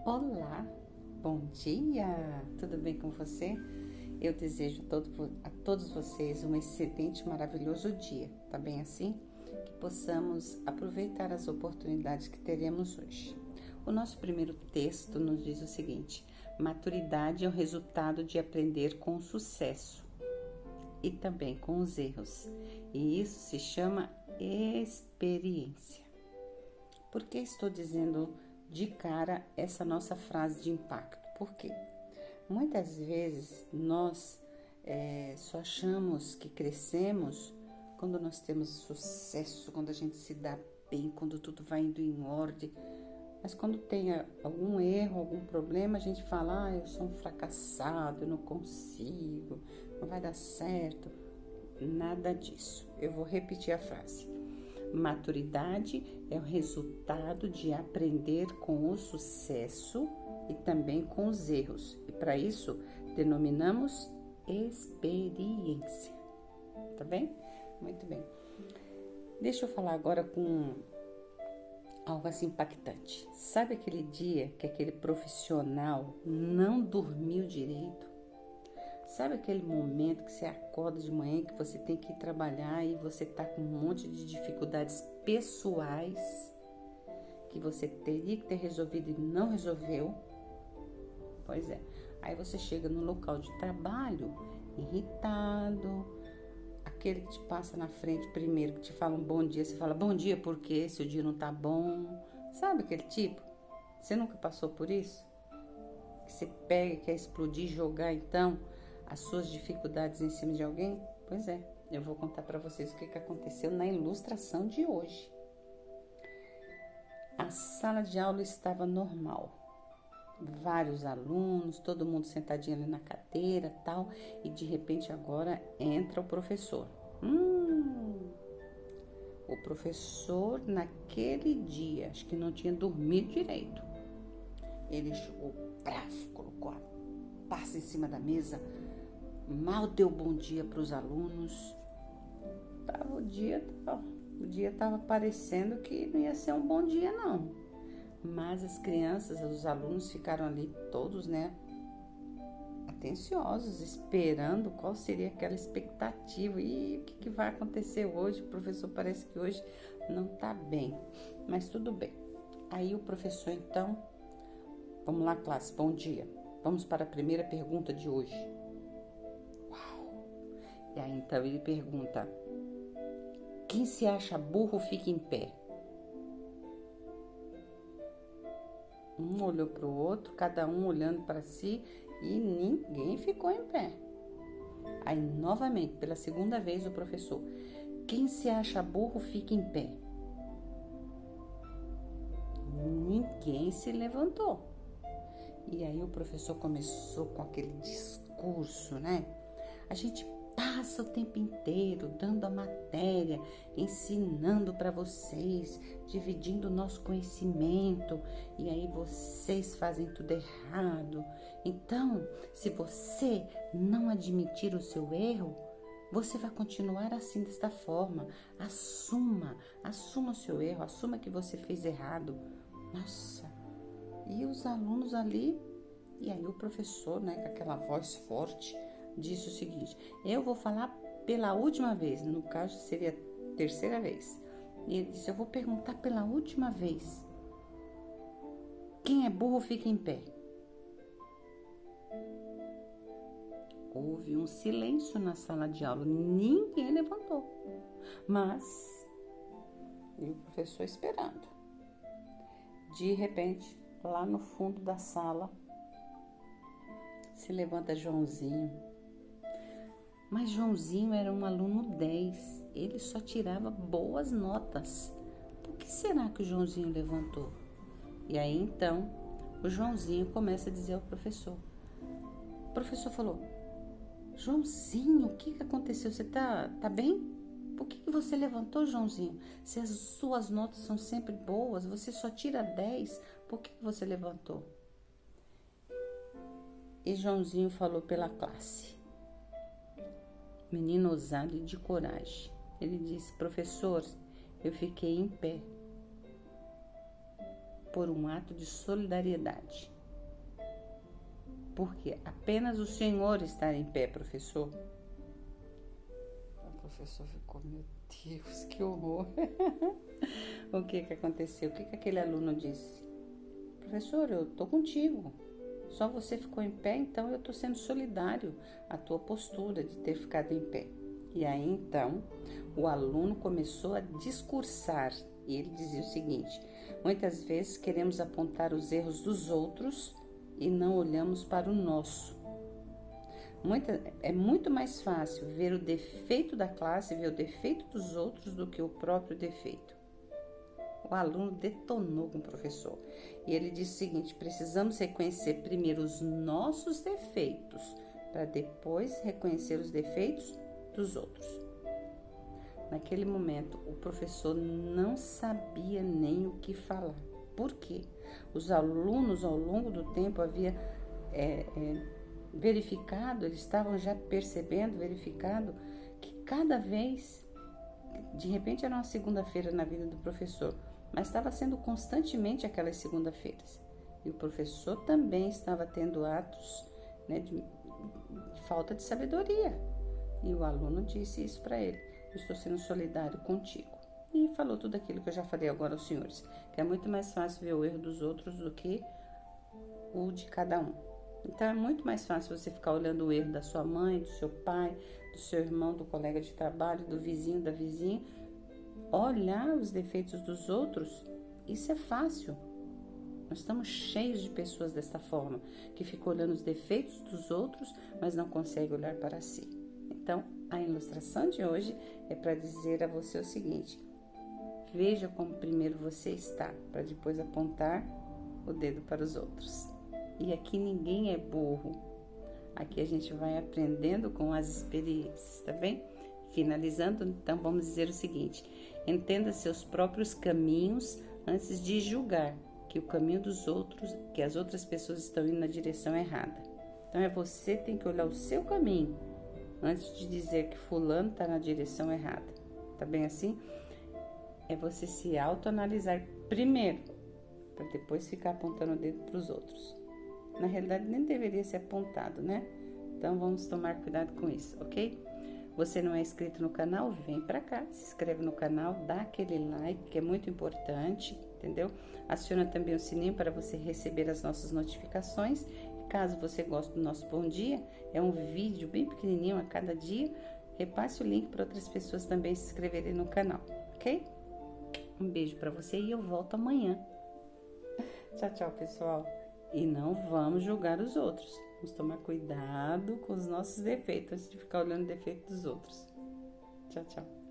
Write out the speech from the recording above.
Olá, bom dia, tudo bem com você? Eu desejo a todos vocês um excelente, maravilhoso dia, tá bem assim? Que possamos aproveitar as oportunidades que teremos hoje. O nosso primeiro texto nos diz o seguinte: maturidade é o resultado de aprender com o sucesso e também com os erros, e isso se chama experiência. Por que estou dizendo de cara essa nossa frase de impacto? Por quê? Muitas vezes nós só achamos que crescemos quando nós temos sucesso, quando a gente se dá bem, quando tudo vai indo em ordem. Mas quando tem algum erro, algum problema, a gente fala, eu sou um fracassado, eu não consigo, não vai dar certo. Nada disso. Eu vou repetir a frase. Maturidade é o resultado de aprender com o sucesso e também com os erros. E para isso, denominamos experiência. Tá bem? Muito bem. Deixa eu falar agora com algo assim impactante. Sabe aquele dia que aquele profissional não dormiu direito? Sabe aquele momento que você acorda de manhã, que você tem que ir trabalhar e você tá com um monte de dificuldades pessoais que você teria que ter resolvido e não resolveu? Pois é. Aí você chega no local de trabalho irritado, aquele que te passa na frente primeiro, que te fala um bom dia, você fala bom dia porque se o dia não tá bom. Sabe aquele tipo? Você nunca passou por isso? Que você pega e quer explodir, jogar então as suas dificuldades em cima de alguém? Pois é, eu vou contar para vocês o que aconteceu na ilustração de hoje. A sala de aula estava normal, vários alunos, todo mundo sentadinho ali na cadeira tal, e de repente agora entra o professor. O professor naquele dia, acho que não tinha dormido direito. Ele chegou bravo, colocou a pasta em cima da mesa, mal deu bom dia para os alunos. O dia estava parecendo que não ia ser um bom dia, não. Mas as crianças, os alunos ficaram ali todos, atenciosos, esperando qual seria aquela expectativa. E o que vai acontecer hoje? O professor parece que hoje não está bem, mas tudo bem. Aí o professor, então, vamos lá, classe, bom dia. Vamos para a primeira pergunta de hoje. Uau! E aí, então, ele pergunta: quem se acha burro fica em pé. Um olhou para o outro, cada um olhando para si, e ninguém ficou em pé. Aí, novamente, pela segunda vez, o professor: quem se acha burro fica em pé. Ninguém se levantou. E aí o professor começou com aquele discurso, A gente passa o tempo inteiro dando a matéria, ensinando para vocês, dividindo o nosso conhecimento, e aí vocês fazem tudo errado. Então, se você não admitir o seu erro, você vai continuar assim, desta forma. Assuma o seu erro, assuma que você fez errado. Nossa! E os alunos ali, e aí o professor, com aquela voz forte, disse o seguinte: eu vou falar pela última vez, no caso seria a terceira vez. E ele disse: eu vou perguntar pela última vez. Quem é burro fica em pé. Houve um silêncio na sala de aula, ninguém levantou. Mas, e o professor esperando. De repente, lá no fundo da sala, se levanta Joãozinho. Mas Joãozinho era um aluno 10, ele só tirava boas notas. Por que será que o Joãozinho levantou? E aí então, o Joãozinho começa a dizer ao professor. O professor falou: Joãozinho, o que aconteceu? Você tá bem? Por que você levantou, Joãozinho? Se as suas notas são sempre boas, você só tira 10, por que você levantou? E Joãozinho falou pela classe. Menino ousado e de coragem. Ele disse: professor, eu fiquei em pé. por um ato de solidariedade. Porque apenas o senhor está em pé, professor. O professor ficou, meu Deus, que horror. O que aconteceu? O que aquele aluno disse? Professor, eu tô contigo. Só você ficou em pé, então eu tô sendo solidário à tua postura de ter ficado em pé. E aí, então, o aluno começou a discursar. E ele dizia o seguinte: muitas vezes queremos apontar os erros dos outros e não olhamos para o nosso. É muito mais fácil ver o defeito da classe, ver o defeito dos outros do que o próprio defeito. O aluno detonou com o professor. E ele disse o seguinte: precisamos reconhecer primeiro os nossos defeitos, para depois reconhecer os defeitos dos outros. Naquele momento, o professor não sabia nem o que falar. Por quê? Os alunos, ao longo do tempo, haviam verificado, eles estavam já verificado, que cada vez, de repente era uma segunda-feira na vida do professor, mas estava sendo constantemente aquelas segunda-feiras. E o professor também estava tendo atos, né, de falta de sabedoria. E o aluno disse isso para ele: eu estou sendo solidário contigo. E falou tudo aquilo que eu já falei agora aos senhores, que é muito mais fácil ver o erro dos outros do que o de cada um. Então é muito mais fácil você ficar olhando o erro da sua mãe, do seu pai, do seu irmão, do colega de trabalho, do vizinho, da vizinha. Olhar os defeitos dos outros, isso é fácil. Nós estamos cheios de pessoas dessa forma, que ficam olhando os defeitos dos outros, mas não conseguem olhar para si. Então, a ilustração de hoje é para dizer a você o seguinte: veja como primeiro você está, para depois apontar o dedo para os outros. E aqui ninguém é burro. Aqui a gente vai aprendendo com as experiências, tá bem? Finalizando, então vamos dizer o seguinte: entenda seus próprios caminhos antes de julgar que o caminho dos outros, que as outras pessoas estão indo na direção errada. Então você tem que olhar o seu caminho antes de dizer que fulano está na direção errada. Tá bem assim? É você se autoanalisar primeiro, para depois ficar apontando o dedo para os outros. Na realidade, nem deveria ser apontado, né? Então, vamos tomar cuidado com isso, ok? Você não é inscrito no canal? Vem pra cá, se inscreve no canal, dá aquele like, que é muito importante, entendeu? Aciona também o sininho para você receber as nossas notificações. Caso você goste do nosso Bom Dia, é um vídeo bem pequenininho a cada dia. Repasse o link para outras pessoas também se inscreverem no canal, ok? Um beijo para você e eu volto amanhã. Tchau, tchau, pessoal. E não vamos julgar os outros. Vamos tomar cuidado com os nossos defeitos antes de ficar olhando o defeito dos outros. Tchau, tchau.